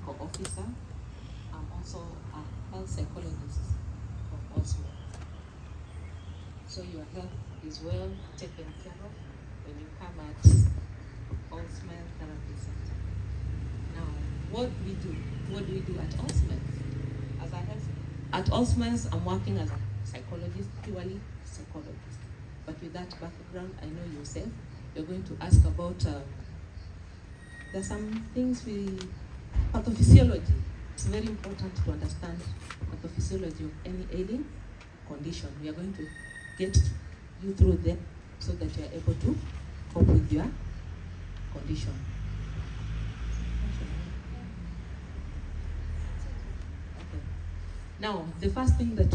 medical officer. I'm also a health psychologist for Osmo. So your health is well taken care of when you come at Osmo Therapy Center. Now, what do we do? What do we do at Osmo? As I have at Osmo, I'm working as a psychologist, purely psychologist. But with that background, I know yourself. You're going to ask about, there's some things pathophysiology. It's very important to understand pathophysiology of any ailing condition. We are going to get you through them so that you are able to cope with your condition. Okay. Now, the first thing that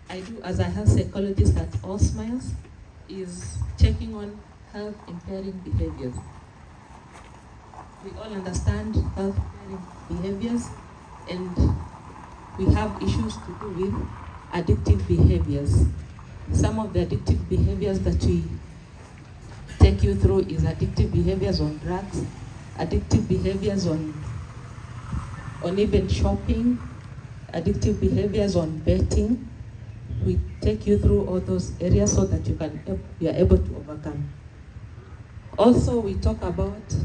I do as a health psychologist at All Smiles is checking on health impairing behaviors. We all understand health impairing behaviors, and we have issues to do with addictive behaviors. Some of the addictive behaviors that we take you through is addictive behaviors on drugs, addictive behaviors on even shopping, addictive behaviors on betting. We take you through all those areas so that you are able to overcome. Also, we talk about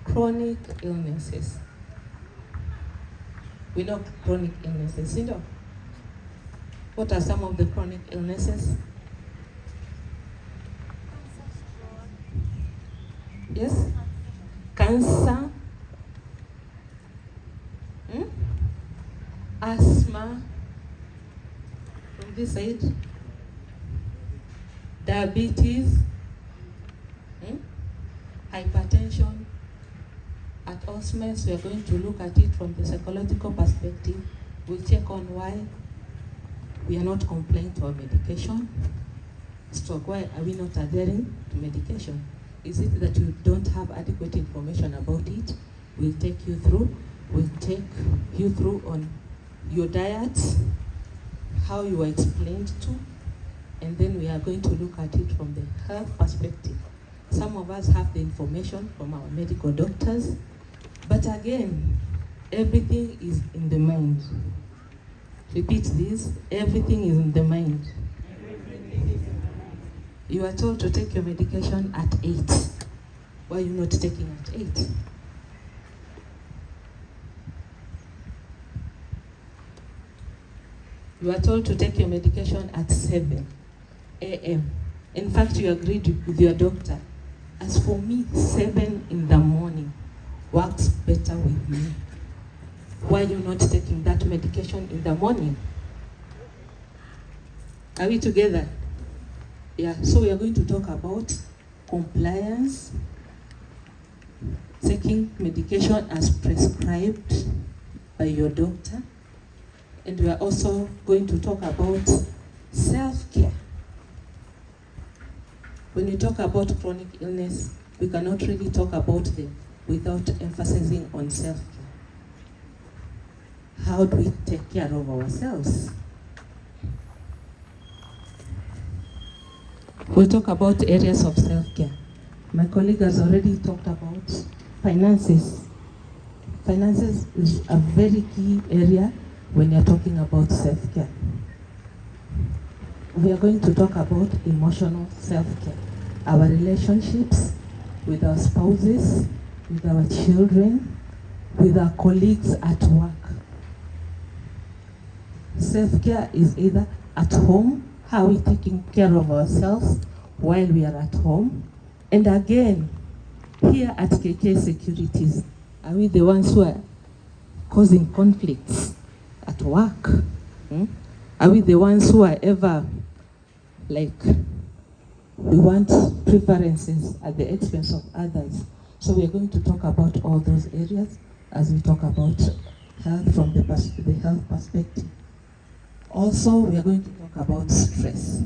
chronic illnesses. We know chronic illnesses, you know. What are some of the chronic illnesses? Yes? Cancer, asthma, from this side, diabetes, hypertension. At Osmes, we are going to look at it from the psychological perspective. We'll check on why we are not complying to our medication. Stroke, why are we not adhering to medication? Is it that you don't have adequate information about it? We'll take you through. We'll take you through on your diet, how you were explained to, and then we are going to look at it from the health perspective. Some of us have the information from our medical doctors, but again, everything is in the mind. Repeat this, everything is in the mind. You are told to take your medication at 8. Why are you not taking at 8? You are told to take your medication at 7 a.m. In fact, you agreed with your doctor. As for me, 7 in the morning works better with me. Why are you not taking that medication in the morning? Are we together? Yeah, so we are going to talk about compliance, taking medication as prescribed by your doctor, and we are also going to talk about self-care. When you talk about chronic illness, we cannot really talk about them without emphasizing on self-care. How do we take care of ourselves? We'll talk about areas of self-care. My colleague has already talked about finances. Finances is a very key area when you're talking about self-care. We are going to talk about emotional self-care. Our relationships with our spouses, with our children, with our colleagues at work. Self-care is either at home, how are we taking care of ourselves while we are at home? And again, here at KK Securities, are we the ones who are causing conflicts at work? Are we the ones who are ever we want preferences at the expense of others? So we are going to talk about all those areas as we talk about health from the health perspective. Also, we are going to talk about stress.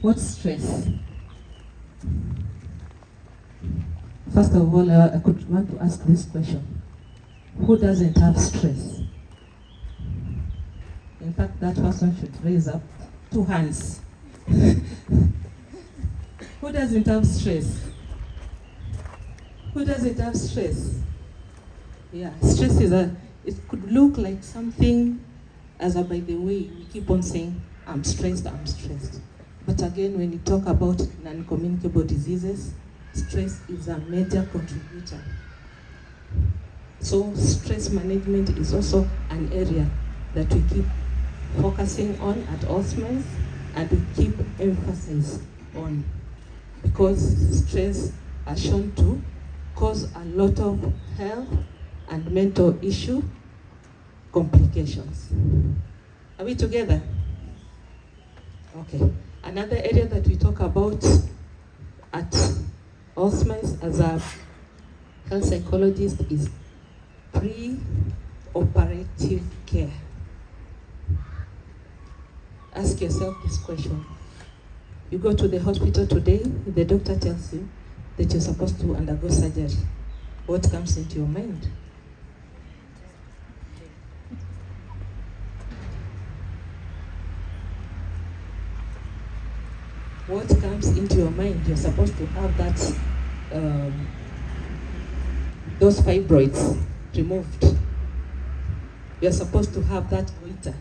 What's stress? First of all, I could want to ask this question. Who doesn't have stress? In fact, that person should raise up 2 hands. Who doesn't have stress? Who doesn't have stress? Yeah, stress it could look like something, as a by the way, we keep on saying, I'm stressed. But again, when you talk about non-communicable diseases, stress is a major contributor. So stress management is also an area that we keep focusing on at Alzheimer's, and we keep emphasis on, because stress are shown to cause a lot of health and mental issue complications. Are we together? Okay. Another area that we talk about at Alzheimer's as a health psychologist is pre-operative care. Ask yourself this question. You go to the hospital today, the doctor tells you that you're supposed to undergo surgery. What comes into your mind? What comes into your mind? You're supposed to have that, those fibroids removed. You're supposed to have that goiter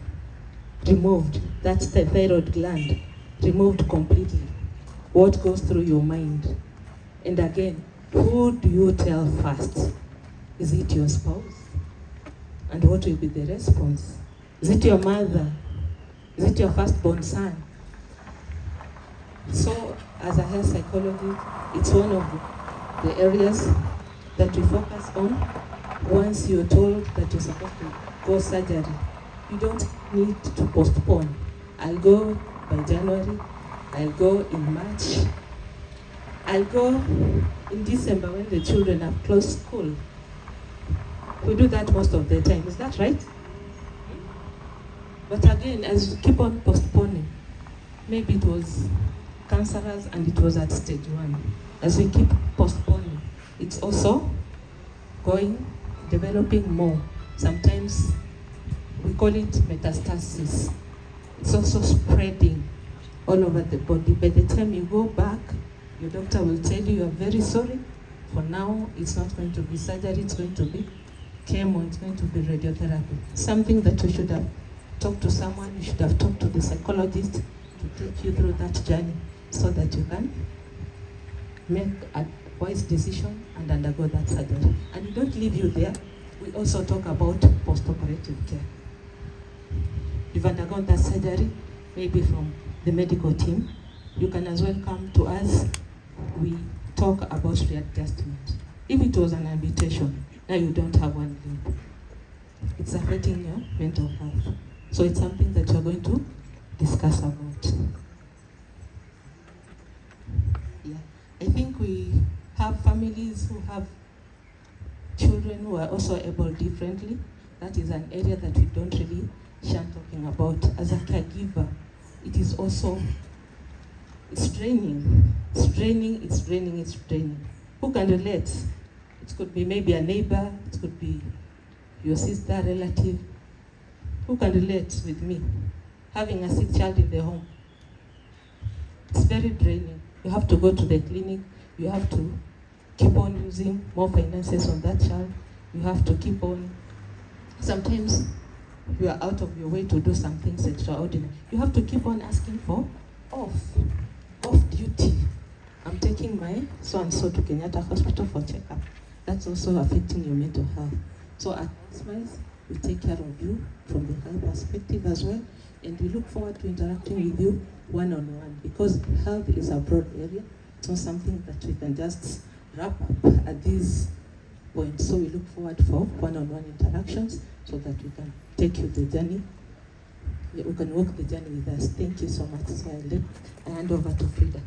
removed, that thyroid gland removed completely. What goes through your mind? And again, who do you tell first? Is it your spouse? And what will be the response? Is it your mother? Is it your firstborn son? So, as a health psychologist, it's one of the areas that we focus on. Once you're told that you're supposed to go surgery, you don't need to postpone. I'll go by January, I'll go in March, I'll go in December when the children have closed school. We do that most of the time, is that right? But again, as you keep on postponing, maybe it was cancerous and it was at stage 1. As we keep postponing, it's also developing more. Sometimes we call it metastasis. It's also spreading all over the body. By the time you go back, your doctor will tell you, you're very sorry. For now, it's not going to be surgery, it's going to be chemo, it's going to be radiotherapy. Something that you should have talked to someone, you should have talked to the psychologist to take you through that journey so that you can make a wise decision and undergo that surgery. And we don't leave you there. We also talk about post-operative care. You've undergone that surgery, maybe from the medical team. You can as well come to us. We talk about readjustment. If it was an amputation, now you don't have one limb. It's affecting your mental health. So it's something that you're going to discuss about. Yeah, I think we have families who have children who are also able differently. That is an area that we don't really shun talking about. As a caregiver, it is also, it's draining. Who can relate? It could be maybe a neighbor, it could be your sister, relative. Who can relate with me? Having a sick child in the home. It's very draining. You have to go to the clinic, you have to keep on using more finances on that child. You have to keep on, sometimes you are out of your way to do some things extraordinary. You have to keep on asking for off duty. I'm taking my so-and-so to Kenyatta Hospital for checkup. That's also affecting your mental health. So at Smiles, we take care of you from the health perspective as well, and we look forward to interacting with you one-on-one, because health is a broad area. It's not something that we can just wrap up at this point. So we look forward for one-on-one interactions so that we can take you the journey. We can walk the journey with us. Thank you so much. So I hand over to Frida.